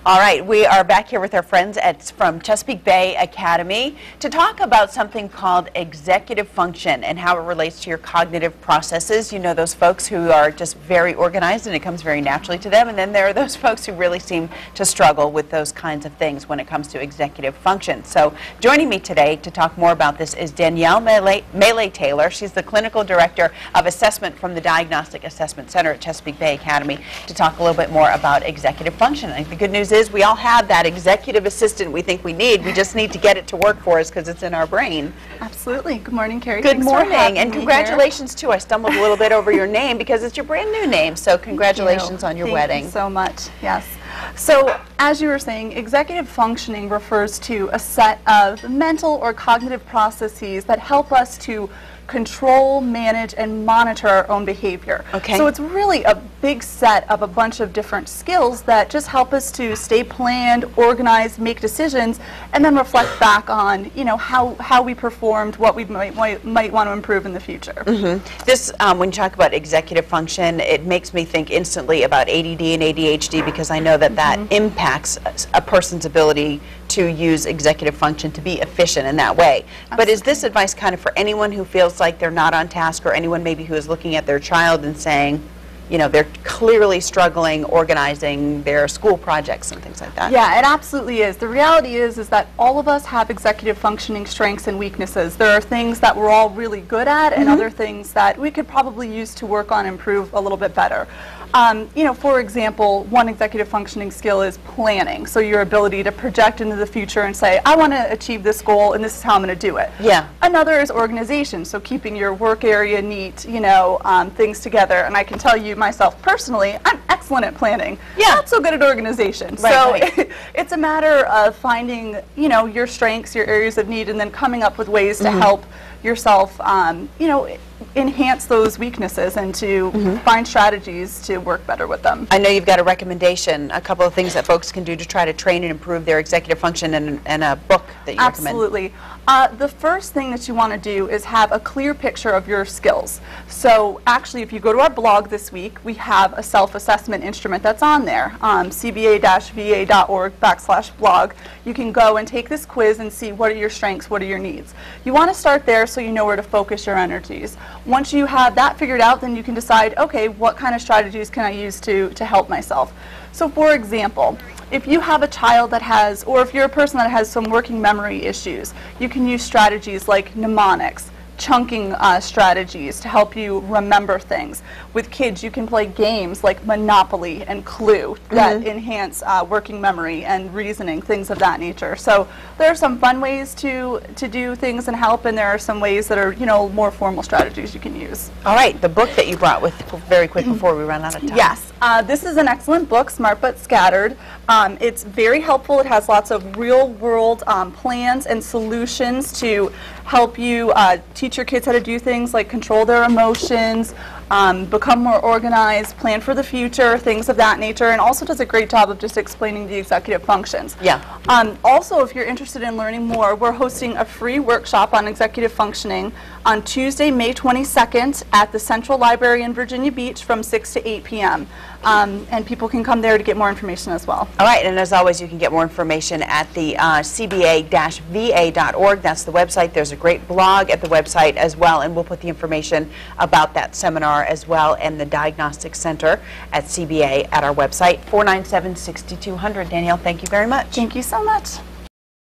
All right, we are back here with our friends from Chesapeake Bay Academy to talk about something called executive function and how it relates to your cognitive processes. You know, those folks who are just very organized and it comes very naturally to them, and then there are those folks who really seem to struggle with those kinds of things when it comes to executive function. So joining me today to talk more about this is Danielle Melee-Taylor. She's the Clinical Director of Assessment from the Diagnostic Assessment Center at Chesapeake Bay Academy to talk a little bit more about executive function. I think the good news is we all have that executive assistant we think we need. We just need to get it to work for us because it's in our brain. Absolutely. Good morning, Carrie. Good morning, and congratulations too. I stumbled a little bit over your name because it's your brand new name, so congratulations on your wedding. Thank you so much. Yes. So, as you were saying, executive functioning refers to a set of mental or cognitive processes that help us to control, manage, and monitor our own behavior. Okay. So it's really a big set of a bunch of different skills that just help us to stay planned, organized, make decisions, and then reflect back on, you know, how we performed, what we might want to improve in the future. Mm-hmm. This, when you talk about executive function, it makes me think instantly about ADD and ADHD because I know that that impacts a person's ability to use executive function to be efficient in that way. Absolutely. But is this advice kind of for anyone who feels like they're not on task, or anyone maybe who is looking at their child and saying, you know, they're clearly struggling organizing their school projects and things like that? Yeah, it absolutely is. The reality is that all of us have executive functioning strengths and weaknesses. There are things that we're all really good at and other things that we could probably use to work on and improve a little bit better. You know, for example, one executive functioning skill is planning. So your ability to project into the future and say, I want to achieve this goal and this is how I'm going to do it. Yeah. Another is organization. So keeping your work area neat, you know, things together. And I can tell you myself personally, I'm excellent at planning. Yeah. Not so good at organization. Right, so it's a matter of finding, you know, your strengths, your areas of need, and then coming up with ways to help yourself, you know, enhance those weaknesses and to find strategies to work better with them. I know you've got a recommendation, a couple of things that folks can do to try to train and improve their executive function, and a book that you recommend. Absolutely. The first thing that you want to do is have a clear picture of your skills. So actually, if you go to our blog this week, we have a self-assessment instrument that's on there, cba-va.org/blog. You can go and take this quiz and see what are your strengths, what are your needs. You want to start there so you know where to focus your energies. Once you have that figured out, then you can decide, okay, what kind of strategies can I use to help myself? So for example, if you have a child that has, or if you're a person that has some working memory issues, you can use strategies like mnemonics, chunking strategies to help you remember things. With kids, you can play games like Monopoly and Clue that enhance working memory and reasoning, things of that nature. So there are some fun ways to do things and help, and there are some ways that are, you know, more formal strategies you can use. All right, the book that you brought with very quick before we run out of time. Yes, this is an excellent book, Smart But Scattered. It's very helpful. It has lots of real-world plans and solutions to help you teach your kids how to do things like control their emotions, become more organized, plan for the future, things of that nature, and also does a great job of just explaining the executive functions. Yeah. Also, if you're interested in learning more, we're hosting a free workshop on executive functioning on Tuesday, May 22nd at the Central Library in Virginia Beach from 6 to 8 p.m. And people can come there to get more information as well. All right, and as always, you can get more information at the cba-va.org. That's the website. There's a great blog at the website as well, and we'll put the information about that seminar as well and the Diagnostic Center at CBA at our website, 497-6200. Danielle, thank you very much. Thank you so much.